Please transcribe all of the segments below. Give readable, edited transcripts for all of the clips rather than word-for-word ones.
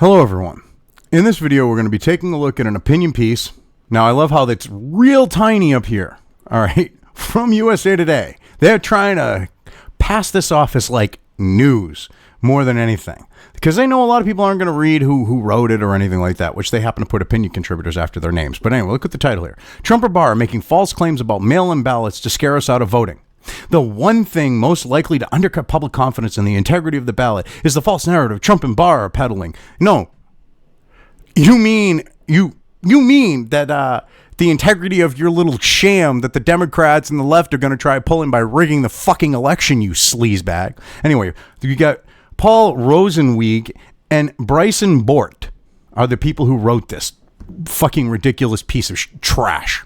Hello everyone. In this video we're going to be taking a look at an opinion piece. Now I love how that's real tiny up here. All right, from USA Today. They're trying to pass this off as like news more than anything. Because they know a lot of people aren't going to read who wrote it or anything like that, which they happen to put opinion contributors after their names. But anyway, look at the title here. Trump or Barr are making false claims about mail-in ballots to scare us out of voting. The one thing most likely to undercut public confidence in the integrity of the ballot is the false narrative Trump and Barr are peddling. No, you mean that the integrity of your little sham that the Democrats and the left are going to try pulling by rigging the fucking election, you sleazebag. Anyway, you got Paul Rosenweig and Bryson Bort are the people who wrote this fucking ridiculous piece of trash.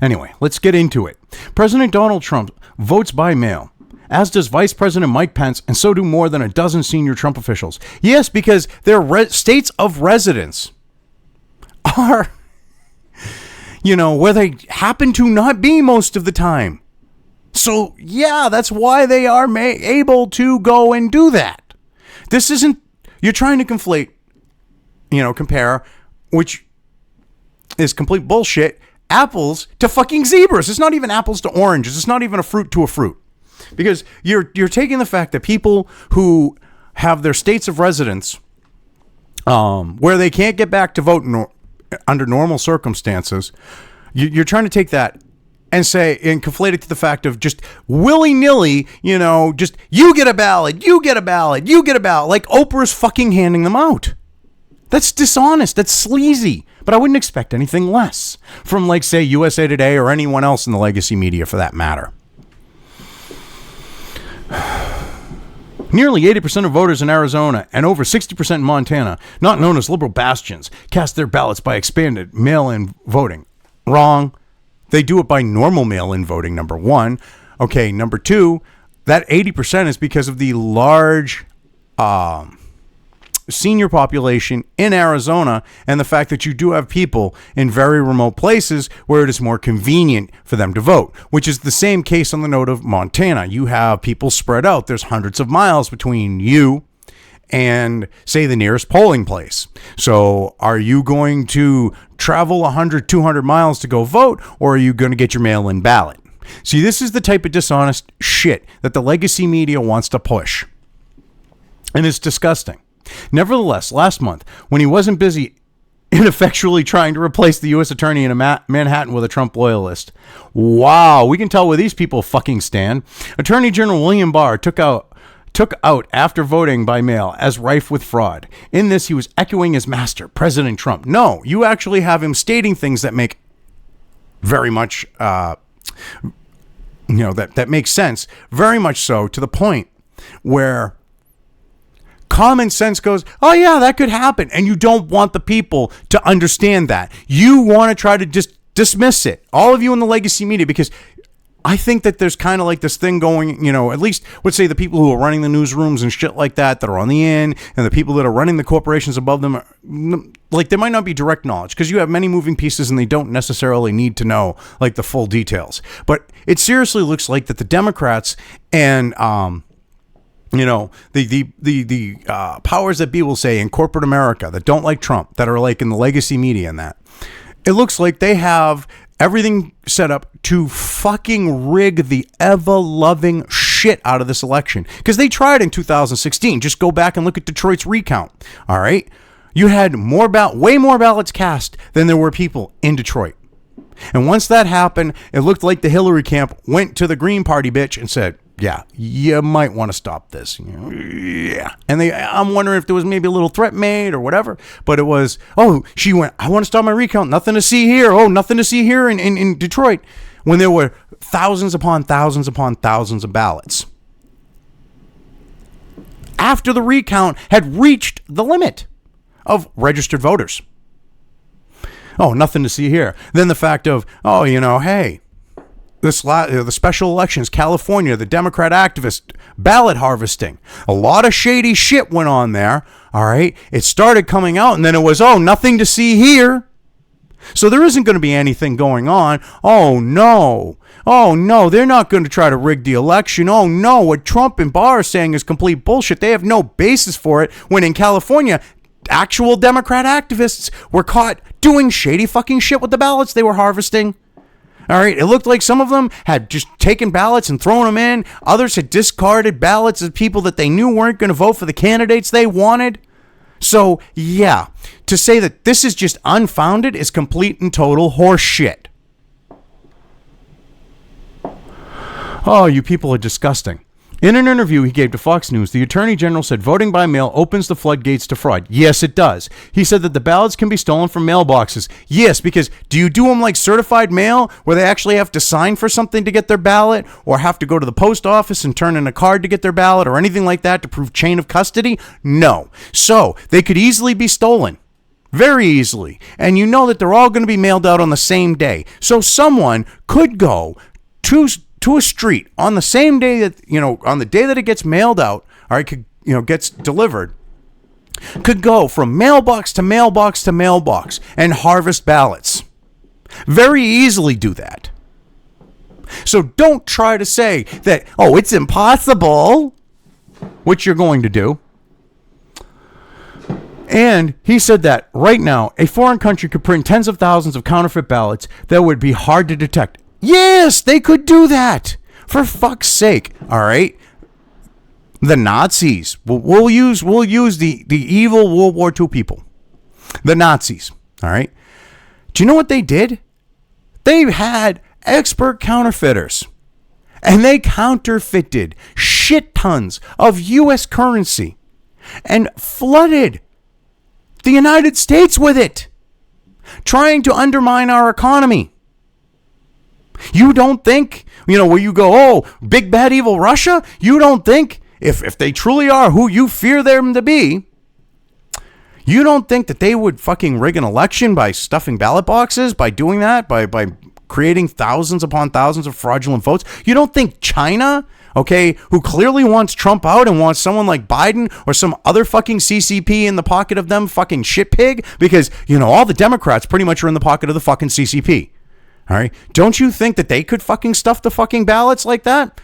Anyway, let's get into it. President Donald Trump votes by mail, as does Vice President Mike Pence, and so do more than a dozen senior Trump officials. Yes, because their states of residence are, where they happen to not be most of the time. So, yeah, that's why they are able to go and do that. This isn't, you're trying to conflate, compare, which is complete bullshit, apples to fucking zebras. It's not even apples to oranges. It's not even a fruit to a fruit. Because you're taking the fact that people who have their states of residence where they can't get back to vote under normal circumstances, you're trying to take that and say and conflate it to the fact of just willy-nilly, just you get a ballot, you get a ballot, you get a ballot, like Oprah's fucking handing them out. That's dishonest. That's sleazy. But I wouldn't expect anything less from, like, say, USA Today or anyone else in the legacy media for that matter. Nearly 80% of voters in Arizona and over 60% in Montana, not known as liberal bastions, cast their ballots by expanded mail-in voting. Wrong. They do it by normal mail-in voting, number one. Okay, number two, that 80% is because of the large senior population in Arizona and the fact that you do have people in very remote places where it is more convenient for them to vote, which is the same case on the note of Montana. You have people spread out. There's hundreds of miles between you and, say, the nearest polling place. So are you going to travel 100, 200 miles to go vote, or are you going to get your mail-in ballot? See, this is the type of dishonest shit that the legacy media wants to push. And it's disgusting. Nevertheless, last month, when he wasn't busy ineffectually trying to replace the U.S. attorney in Manhattan with a Trump loyalist, wow, we can tell where these people fucking stand. Attorney General William Barr took out after voting by mail as rife with fraud. In this, he was echoing his master, President Trump. No, you actually have him stating things that make very much, that makes sense, very much so, to the point where common sense goes, oh yeah, that could happen. And you don't want the people to understand that. You want to try to just dismiss it. All of you in the legacy media, because I think that there's kind of like this thing going, at least let's say the people who are running the newsrooms and shit like that are on the in, and the people that are running the corporations above them, like, there might not be direct knowledge because you have many moving pieces and they don't necessarily need to know like the full details. But it seriously looks like that the Democrats and, the powers that be will say in corporate America that don't like Trump, that are like in the legacy media and that, it looks like they have everything set up to fucking rig the ever-loving shit out of this election. Because they tried in 2016. Just go back and look at Detroit's recount. All right? You had way more ballots cast than there were people in Detroit. And once that happened, it looked like the Hillary camp went to the Green Party bitch and said, yeah, you might want to stop this. Yeah. And I'm wondering if there was maybe a little threat made or whatever. But it was, she went, I want to stop my recount. Nothing to see here. Oh, nothing to see here in Detroit. When there were thousands upon thousands upon thousands of ballots. After the recount had reached the limit of registered voters. Oh, nothing to see here. Then the fact of, hey, the special elections, California, the Democrat activist, ballot harvesting. A lot of shady shit went on there, all right? It started coming out, and then it was, nothing to see here. So there isn't going to be anything going on. Oh, no. Oh, no, they're not going to try to rig the election. Oh, no, what Trump and Barr are saying is complete bullshit. They have no basis for it, when in California, actual Democrat activists were caught doing shady fucking shit with the ballots they were harvesting. All right, it looked like some of them had just taken ballots and thrown them in. Others had discarded ballots of people that they knew weren't going to vote for the candidates they wanted. So, yeah, to say that this is just unfounded is complete and total horse shit. Oh, you people are disgusting. In an interview he gave to Fox News, the Attorney General said voting by mail opens the floodgates to fraud. Yes, it does. He said that the ballots can be stolen from mailboxes. Yes, because do you do them like certified mail, where they actually have to sign for something to get their ballot, or have to go to the post office and turn in a card to get their ballot, or anything like that to prove chain of custody? No. So they could easily be stolen. Very easily. And you know that they're all going to be mailed out on the same day. So someone could go to a street on the same day that, on the day that it gets mailed out, or it could, gets delivered, could go from mailbox to mailbox to mailbox and harvest ballots. Very easily do that. So don't try to say that, oh, it's impossible, which you're going to do. And he said that right now, a foreign country could print tens of thousands of counterfeit ballots that would be hard to detect. Yes, they could do that. For fuck's sake. All right. The Nazis. We'll use the evil World War II people. The Nazis. All right. Do you know what they did? They had expert counterfeiters. And they counterfeited shit tons of U.S. currency and flooded the United States with it, trying to undermine our economy. You don't think, where you go, oh, big bad evil Russia? You don't think, if they truly are who you fear them to be, you don't think that they would fucking rig an election by stuffing ballot boxes, by doing that, by creating thousands upon thousands of fraudulent votes? You don't think China, okay, who clearly wants Trump out and wants someone like Biden or some other fucking CCP in the pocket of them fucking shit pig? Because, all the Democrats pretty much are in the pocket of the fucking CCP. All right. Don't you think that they could fucking stuff the fucking ballots like that?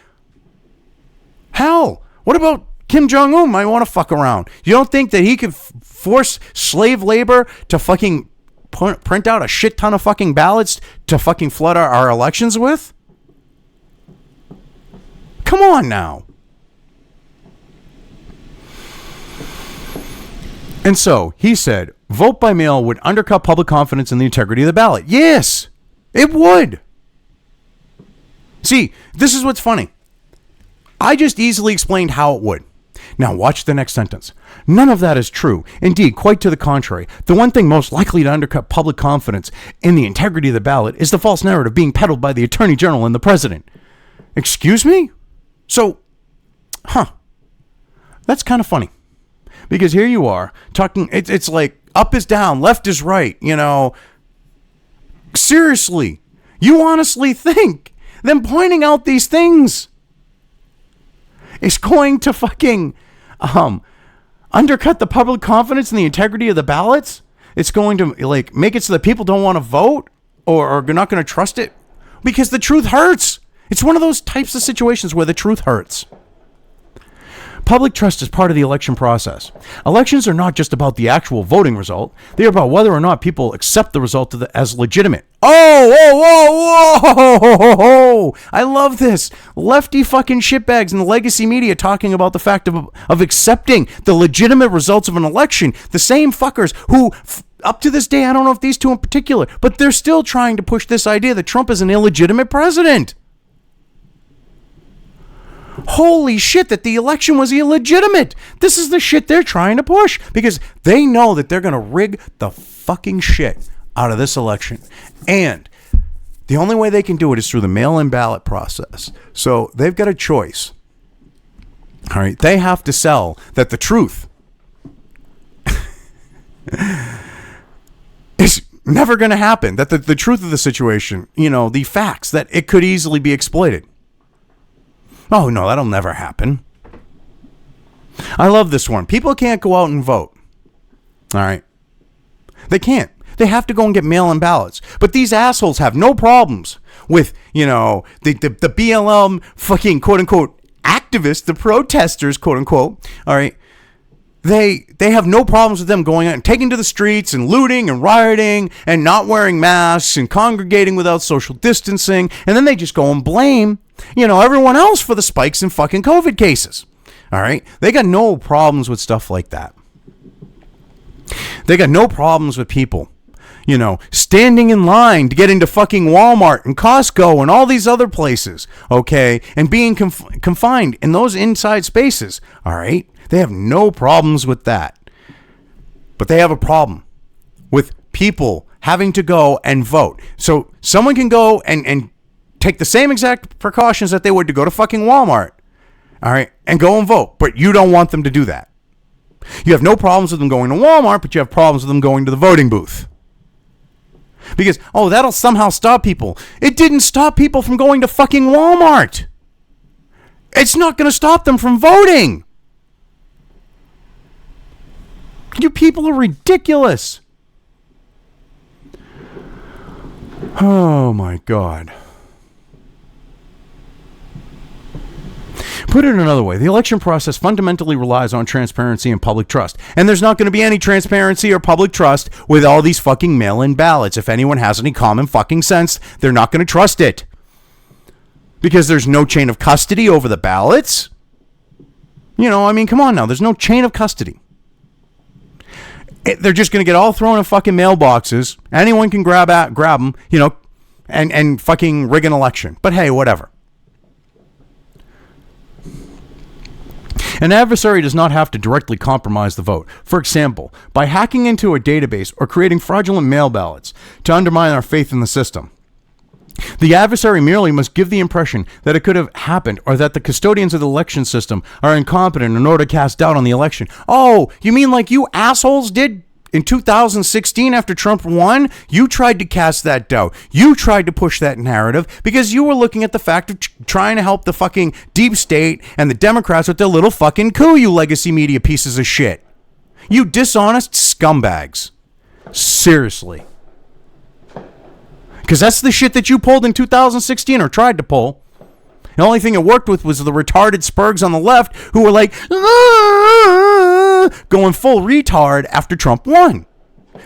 Hell, what about Kim Jong-un might want to fuck around? You don't think that he could force slave labor to fucking print out a shit ton of fucking ballots to fucking flood our elections with? Come on now. And so he said, vote by mail would undercut public confidence in the integrity of the ballot. Yes. It would. See, this is what's funny. I just easily explained how it would. Now watch the next sentence. None of that is true. Indeed, quite to the contrary. The one thing most likely to undercut public confidence in the integrity of the ballot is the false narrative being peddled by the Attorney General and the President. Excuse me? So, that's kind of funny. Because here you are talking, it's like up is down, left is right, Seriously, you honestly think them pointing out these things is going to fucking undercut the public confidence in the integrity of the ballots? It's going to make it so that people don't want to vote or are not going to trust it because the truth hurts. It's one of those types of situations where the truth hurts. Public trust is part of the election process. Elections are not just about the actual voting result. They are about whether or not people accept the result as legitimate. Oh, I love this. Lefty fucking shitbags in the legacy media talking about the fact of accepting the legitimate results of an election. The same fuckers who, up to this day, I don't know if these two in particular, but they're still trying to push this idea that Trump is an illegitimate president. Holy shit, that the election was illegitimate. This is the shit they're trying to push because they know that they're going to rig the fucking shit out of this election. And the only way they can do it is through the mail-in ballot process. So they've got a choice. All right. They have to sell that the truth is never going to happen. That the truth of the situation, the facts, that it could easily be exploited. Oh, no, that'll never happen. I love this one. People can't go out and vote. All right. They can't. They have to go and get mail-in ballots. But these assholes have no problems with, the BLM fucking quote-unquote activists, the protesters, quote-unquote, all right? They have no problems with them going out and taking to the streets and looting and rioting and not wearing masks and congregating without social distancing. And then they just go and blame, everyone else for the spikes in fucking COVID cases. All right. They got no problems with stuff like that. They got no problems with people, standing in line to get into fucking Walmart and Costco and all these other places. Okay. And being confined in those inside spaces. All right. They have no problems with that. But they have a problem with people having to go and vote. So someone can go and take the same exact precautions that they would to go to fucking Walmart, all right, and go and vote. But you don't want them to do that. You have no problems with them going to Walmart, but you have problems with them going to the voting booth. Because, that'll somehow stop people. It didn't stop people from going to fucking Walmart. It's not going to stop them from voting. You people are ridiculous. Oh my God. Put it another way, the election process fundamentally relies on transparency and public trust. And there's not going to be any transparency or public trust with all these fucking mail-in ballots. If anyone has any common fucking sense, they're not going to trust it. Because there's no chain of custody over the ballots. Come on now, there's no chain of custody. They're just going to get all thrown in fucking mailboxes. Anyone can grab them, and fucking rig an election. But hey, whatever. An adversary does not have to directly compromise the vote. For example, by hacking into a database or creating fraudulent mail ballots to undermine our faith in the system. The adversary merely must give the impression that it could have happened or that the custodians of the election system are incompetent in order to cast doubt on the election. Oh, you mean like you assholes did in 2016 after Trump won? You tried to cast that doubt. You tried to push that narrative because you were looking at the fact of trying to help the fucking deep state and the Democrats with their little fucking coup, you legacy media pieces of shit. You dishonest scumbags. Seriously. Because that's the shit that you pulled in 2016 or tried to pull. The only thing it worked with was the retarded spurgs on the left who were like, going full retard after Trump won.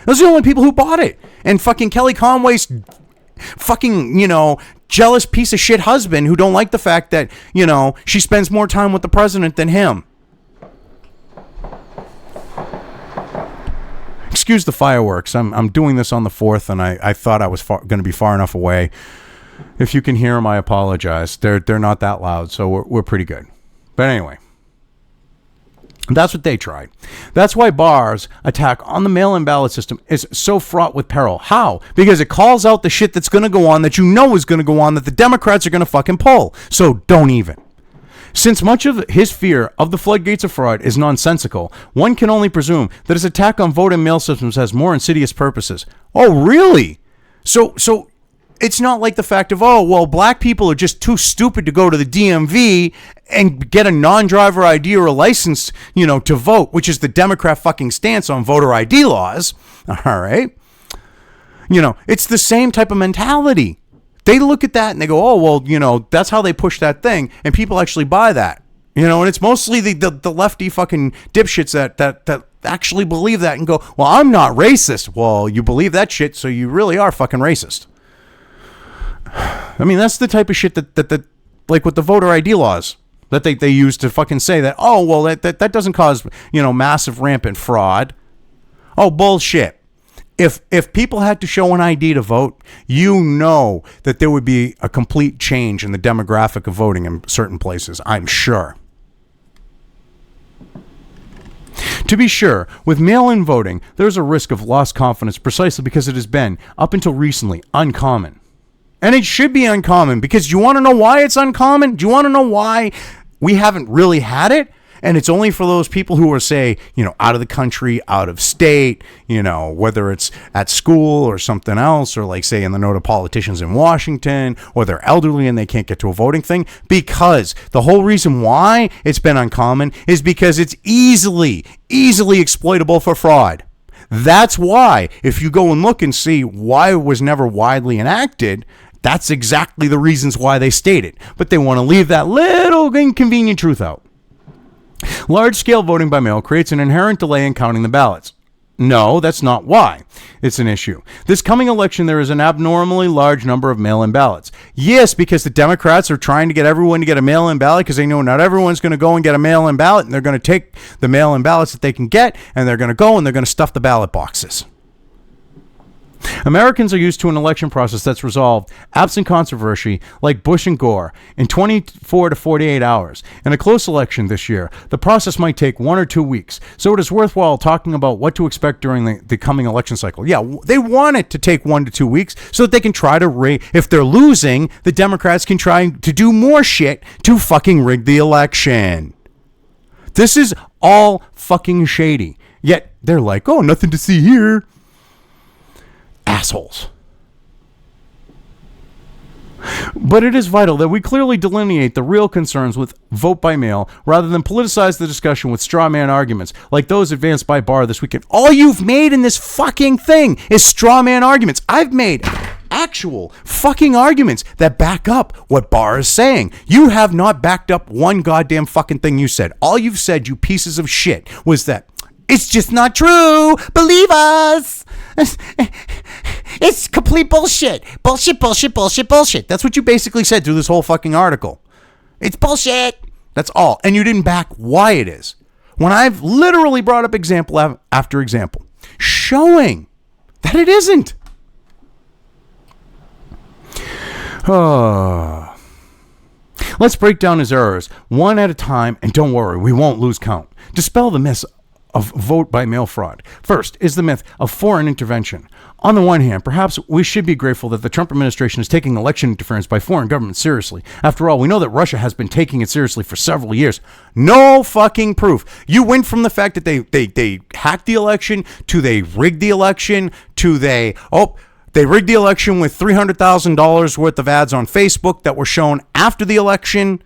Those are the only people who bought it. And fucking Kelly Conway's fucking, jealous piece of shit husband who don't like the fact that, she spends more time with the president than him. Excuse the fireworks. I'm doing this on the 4th, and I thought I was going to be far enough away. If you can hear them, I apologize. They're not that loud, so we're pretty good. But anyway, that's what they tried. That's why Barr's attack on the mail-in ballot system is so fraught with peril. How? Because it calls out the shit that's going to go on that is going to go on that the Democrats are going to fucking pull. So don't even. Since much of his fear of the floodgates of fraud is nonsensical, one can only presume that his attack on vote and mail systems has more insidious purposes. Oh, really? So it's not like the fact of, black people are just too stupid to go to the DMV and get a non-driver ID or a license, to vote, which is the Democrat fucking stance on voter ID laws. All right. It's the same type of mentality. They look at that and they go, that's how they push that thing. And people actually buy that, and it's mostly the lefty fucking dipshits that actually believe that and go, well, I'm not racist. Well, you believe that shit, so you really are fucking racist. I mean, that's the type of shit that like with the voter ID laws that they use to fucking say that, that doesn't cause, massive rampant fraud. Oh, bullshit. If people had to show an ID to vote, that there would be a complete change in the demographic of voting in certain places, I'm sure. To be sure, with mail-in voting, there's a risk of lost confidence precisely because it has been, up until recently, uncommon. And it should be uncommon because you want to know why it's uncommon? Do you want to know why we haven't really had it? And it's only for those people who are, say, out of the country, out of state, whether it's at school or something else, or like, say, in the note of politicians in Washington, or they're elderly and they can't get to a voting thing. Because the whole reason why it's been uncommon is because it's easily exploitable for fraud. That's why, if you go and look and see why it was never widely enacted, that's exactly the reasons why they state it. But they want to leave that little inconvenient truth out. Large-scale voting by mail creates an inherent delay in counting the ballots. No, that's not why it's an issue. This coming election, there is an abnormally large number of mail-in ballots. Yes, because the Democrats are trying to get everyone to get a mail-in ballot because they know not everyone's going to go and get a mail-in ballot, and they're going to take the mail-in ballots that they can get, and they're going to go and they're going to stuff the ballot boxes. Americans are used to an election process that's resolved, absent controversy, like Bush and Gore, in 24 to 48 hours. In a close election this year, the process might take 1 or 2 weeks, so it is worthwhile talking about what to expect during the coming election cycle. Yeah, they want it to take 1 to 2 weeks so that they can try to if they're losing, the Democrats can try to do more shit to fucking rig the election. This is all fucking shady. Yet they're like, oh, nothing to see here. Assholes. But it is vital that we clearly delineate the real concerns with vote by mail rather than politicize the discussion with straw man arguments like those advanced by Barr this weekend. All you've made in this fucking thing is straw man arguments. I've made actual fucking arguments that back up what Barr is saying. You have not backed up one goddamn fucking thing you said. All you've said, you pieces of shit, was that it's just not true. Believe us. It's complete bullshit. Bullshit, bullshit, bullshit, bullshit. That's what you basically said through this whole fucking article. It's bullshit. That's all. And you didn't back why it is. When I've literally brought up example after example, showing that it isn't. Let's break down his errors one at a time, and don't worry, we won't lose count. Dispel the myths of vote by mail fraud. First is the myth of foreign intervention. On the one hand, perhaps we should be grateful that the Trump administration is taking election interference by foreign governments seriously. After all, we know that Russia has been taking it seriously for several years. No fucking proof. You went from the fact that they hacked the election to they rigged the election to they rigged the election with $300,000 worth of ads on Facebook that were shown after the election.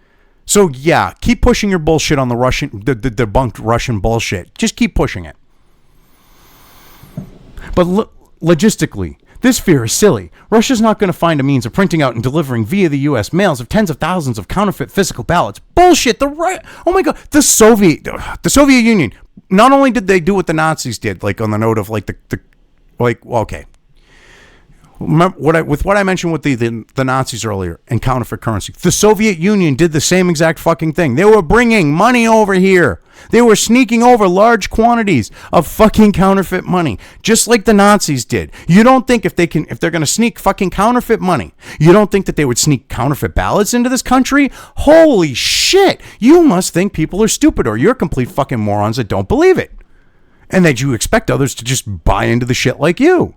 So yeah, keep pushing your bullshit on the debunked Russian bullshit. Just keep pushing it. But logistically, this fear is silly. Russia's not going to find a means of printing out and delivering via the U.S. mails of tens of thousands of counterfeit physical ballots. Bullshit. Oh my God. The Soviet Union. Not only did they do what the Nazis did, like on the note of like okay. Remember what I mentioned with the Nazis earlier and counterfeit currency. The Soviet Union did the same exact fucking thing. They were bringing money over here. They were sneaking over large quantities of fucking counterfeit money, just like the Nazis did. You don't think if they're going to sneak fucking counterfeit money, you don't think that they would sneak counterfeit ballots into this country? Holy shit. You must think people are stupid, or you're complete fucking morons that don't believe it. And that you expect others to just buy into the shit like you.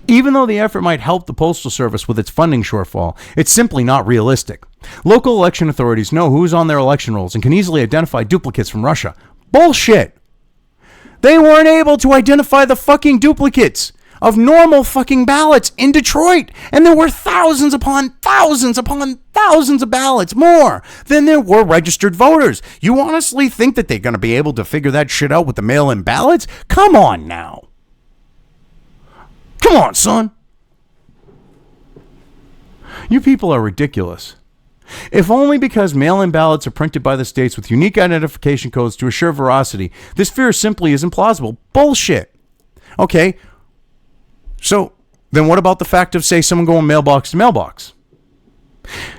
Even though the effort might help the Postal Service with its funding shortfall, it's simply not realistic. Local election authorities know who's on their election rolls and can easily identify duplicates from Russia. Bullshit! They weren't able to identify the fucking duplicates of normal fucking ballots in Detroit. And there were thousands upon thousands upon thousands of ballots, more than there were registered voters. You honestly think that they're going to be able to figure that shit out with the mail-in ballots? Come on now. Come on, son. You people are ridiculous. If only because mail-in ballots are printed by the states with unique identification codes to assure veracity, this fear simply isn't plausible. Bullshit. Okay, so then what about the fact of, say, someone going mailbox to mailbox?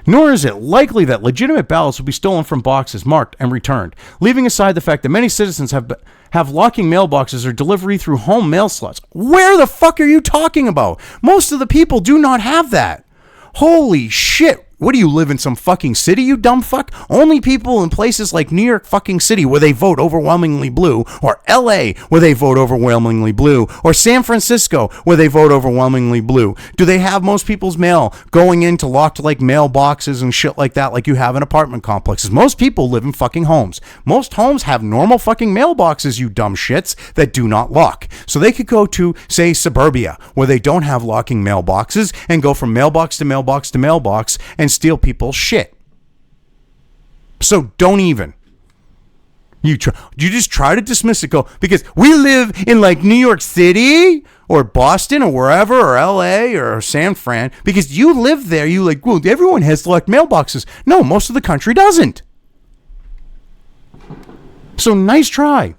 Nor is it likely that legitimate ballots will be stolen from boxes marked and returned, leaving aside the fact that many citizens have locking mailboxes or delivery through home mail slots. Where the fuck are you talking about? Most of the people do not have that. Holy shit. What do you live in some fucking city, you dumb fuck? Only people in places like New York fucking City where they vote overwhelmingly blue, or LA where they vote overwhelmingly blue, or San Francisco where they vote overwhelmingly blue. Do they have most people's mail going into locked like mailboxes and shit like that like you have in apartment complexes? Most people live in fucking homes. Most homes have normal fucking mailboxes, you dumb shits, that do not lock. So they could go to, say, suburbia where they don't have locking mailboxes and go from mailbox to mailbox to mailbox and steal people's shit. So don't even. You just try to dismiss it, go, because we live in like New York City or Boston or wherever, or LA or San Fran, because you live there. You like, well, everyone has select mailboxes. No, most of the country doesn't. So nice try.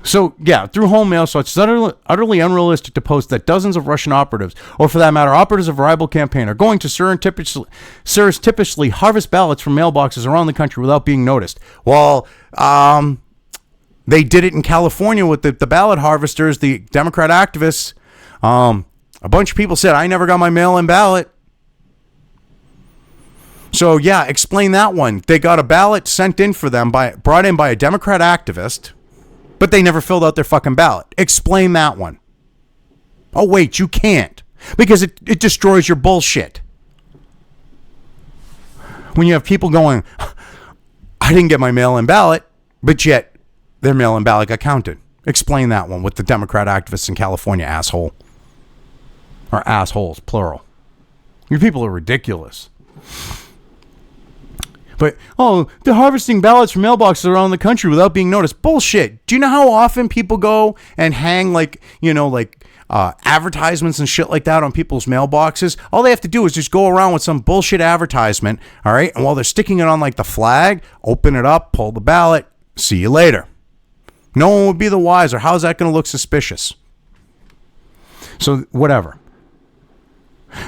So, yeah, through home mail, so it's utterly unrealistic to post that dozens of Russian operatives, or for that matter, operatives of a rival campaign, are going to surreptitiously harvest ballots from mailboxes around the country without being noticed. Well, they did it in California with the ballot harvesters, the Democrat activists. A bunch of people said, I never got my mail-in ballot. So, yeah, explain that one. They got a ballot sent in for them, brought in by a Democrat activist, but they never filled out their fucking ballot. Explain that one. Oh, wait, you can't. Because it destroys your bullshit. When you have people going, I didn't get my mail-in ballot, but yet their mail-in ballot got counted. Explain that one with the Democrat activists in California, asshole. Or assholes, plural. You people are ridiculous. But, they're harvesting ballots from mailboxes around the country without being noticed. Bullshit. Do you know how often people go and hang advertisements and shit like that on people's mailboxes? All they have to do is just go around with some bullshit advertisement, all right? And while they're sticking it on like the flag, open it up, pull the ballot, see you later. No one would be the wiser. How's that going to look suspicious? So, whatever.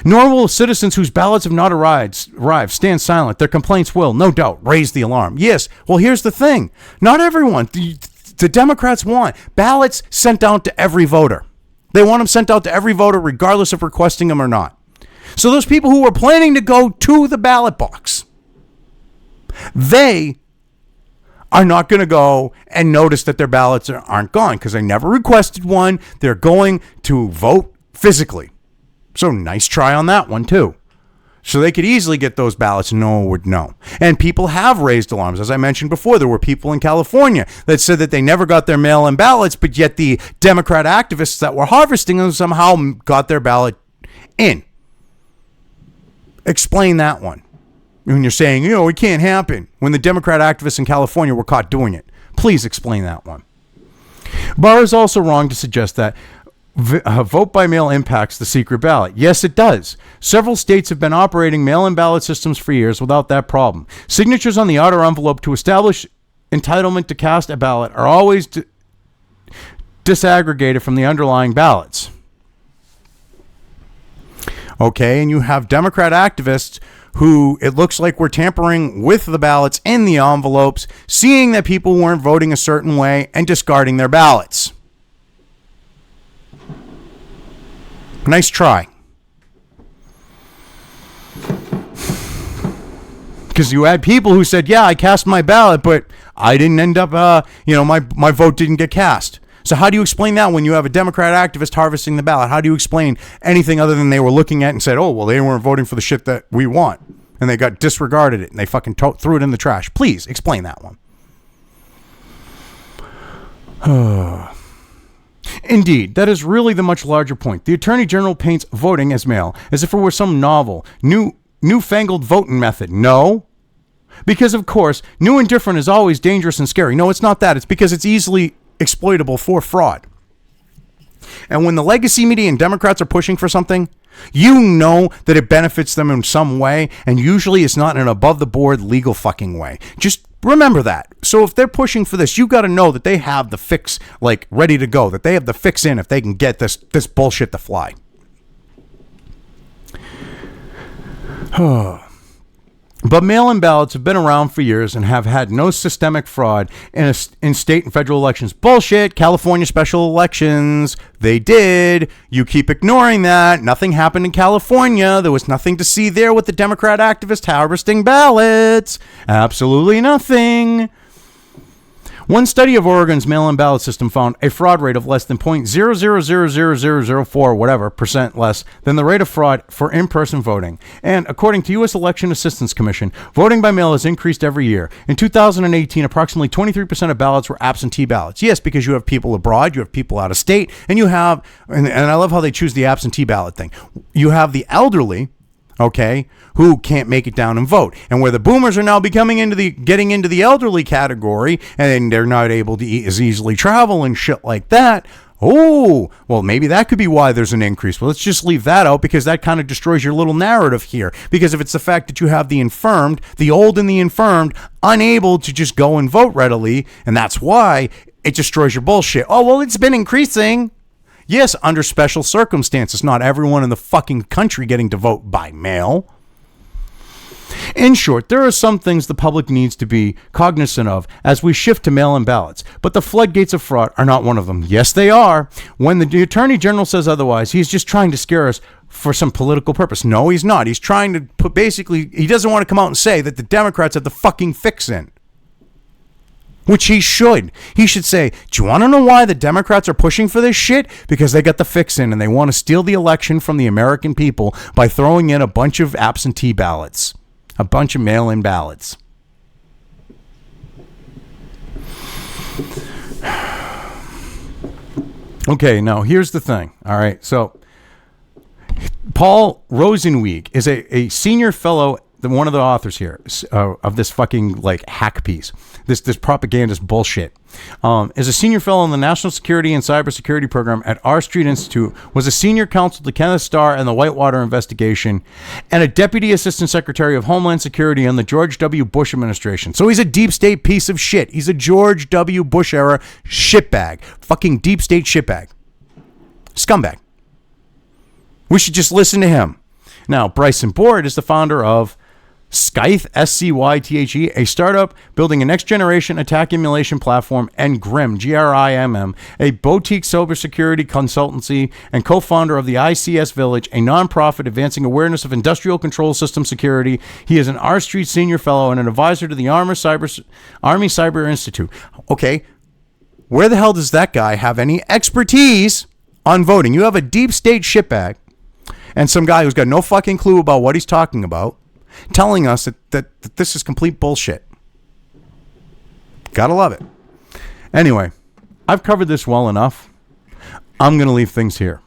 Nor will citizens whose ballots have not arrived stand silent. Their complaints will, no doubt, raise the alarm. Yes, well, here's the thing. Not everyone. The Democrats want ballots sent out to every voter. They want them sent out to every voter regardless of requesting them or not. So those people who were planning to go to the ballot box, they are not going to go and notice that their ballots aren't gone because they never requested one. They're going to vote physically. So nice try on that one, too. So they could easily get those ballots and no one would know. And people have raised alarms. As I mentioned before, there were people in California that said that they never got their mail-in ballots, but yet the Democrat activists that were harvesting them somehow got their ballot in. Explain that one. When you're saying, it can't happen, when the Democrat activists in California were caught doing it. Please explain that one. Barr is also wrong to suggest that vote by mail impacts the secret ballot. Yes, it does. Several states have been operating mail-in ballot systems for years without that problem. Signatures on the outer envelope to establish entitlement to cast a ballot are always disaggregated from the underlying ballots. Okay, and you have Democrat activists who it looks like were tampering with the ballots in the envelopes, seeing that people weren't voting a certain way and discarding their ballots. Nice try. Because you had people who said, yeah, I cast my ballot, but I didn't end up, my vote didn't get cast. So how do you explain that when you have a Democrat activist harvesting the ballot? How do you explain anything other than they were looking at and said, oh, well, they weren't voting for the shit that we want. And they got disregarded it and they fucking threw it in the trash. Please explain that one. Indeed, that is really the much larger point. The Attorney General paints voting as mail as if it were some novel, newfangled voting method. No, because of course, new and different is always dangerous and scary. No, it's not that. It's because it's easily exploitable for fraud. And when the legacy media and Democrats are pushing for something, you know that it benefits them in some way, and usually it's not in an above-the-board legal fucking way. Just remember that. So if they're pushing for this, you got to know that they have the fix, ready to go, that they have the fix in if they can get this bullshit to fly. But mail-in ballots have been around for years and have had no systemic fraud in state and federal elections. Bullshit. California special elections. They did. You keep ignoring that. Nothing happened in California. There was nothing to see there with the Democrat activists harvesting ballots. Absolutely nothing. One study of Oregon's mail-in ballot system found a fraud rate of less than 0.0000004 whatever percent less than the rate of fraud for in-person voting. And according to U.S. Election Assistance Commission, voting by mail has increased every year. In 2018, approximately 23% of ballots were absentee ballots. Yes, because you have people abroad, you have people out of state, and you have, and I love how they choose the absentee ballot thing. You have the elderly okay, who can't make it down and vote. And where the boomers are now getting into the elderly category, and they're not able to as easily travel and shit like that. Oh, well, maybe that could be why there's an increase. Well, let's just leave that out, because that kind of destroys your little narrative here. Because if it's the fact that you have the infirmed, the old and the infirmed, unable to just go and vote readily, and that's why it destroys your bullshit. Oh, well, it's been increasing. Yes, under special circumstances, not everyone in the fucking country getting to vote by mail. In short, there are some things the public needs to be cognizant of as we shift to mail-in ballots, but the floodgates of fraud are not one of them. Yes, they are. When the Attorney General says otherwise, he's just trying to scare us for some political purpose. No, he's not. He's trying to he doesn't want to come out and say that the Democrats have the fucking fix in. Which he should. He should say, do you want to know why the Democrats are pushing for this shit? Because they got the fix in and they want to steal the election from the American people by throwing in a bunch of absentee ballots. A bunch of mail-in ballots. Okay, now here's the thing. All right, so Paul Rosenweig is a senior fellow, one of the authors here of this fucking like hack piece, this propagandist bullshit, is a senior fellow in the National Security and Cybersecurity Program at R Street Institute, was a senior counsel to Kenneth Starr and the Whitewater investigation, and a deputy assistant secretary of Homeland Security in the George W. Bush administration. So he's a deep state piece of shit. He's a George W. Bush era shitbag, fucking deep state shitbag, scumbag. We should just listen to him. Now, Bryson Board is the founder of Scythe, Scythe, a startup building a next-generation attack emulation platform, and GRIM, GRIMM, a boutique cybersecurity consultancy, and co-founder of the ICS Village, a nonprofit advancing awareness of industrial control system security. He is an R Street senior fellow and an advisor to the Army Cyber Institute. Okay, where the hell does that guy have any expertise on voting? You have a deep state shitbag and some guy who's got no fucking clue about what he's talking about, telling us that this is complete bullshit. Gotta love it. Anyway, I've covered this well enough. I'm going to leave things here.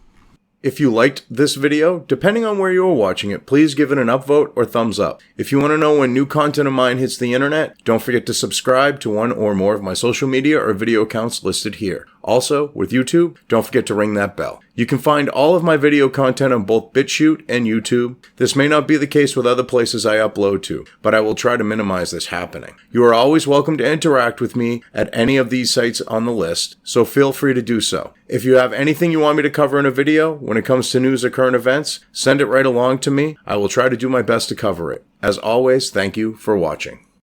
If you liked this video, depending on where you are watching it, please give it an upvote or thumbs up. If you want to know when new content of mine hits the internet, don't forget to subscribe to one or more of my social media or video accounts listed here. Also, with YouTube, don't forget to ring that bell. You can find all of my video content on both BitChute and YouTube. This may not be the case with other places I upload to, but I will try to minimize this happening. You are always welcome to interact with me at any of these sites on the list, so feel free to do so. If you have anything you want me to cover in a video, when it comes to news or current events, send it right along to me. I will try to do my best to cover it. As always, thank you for watching.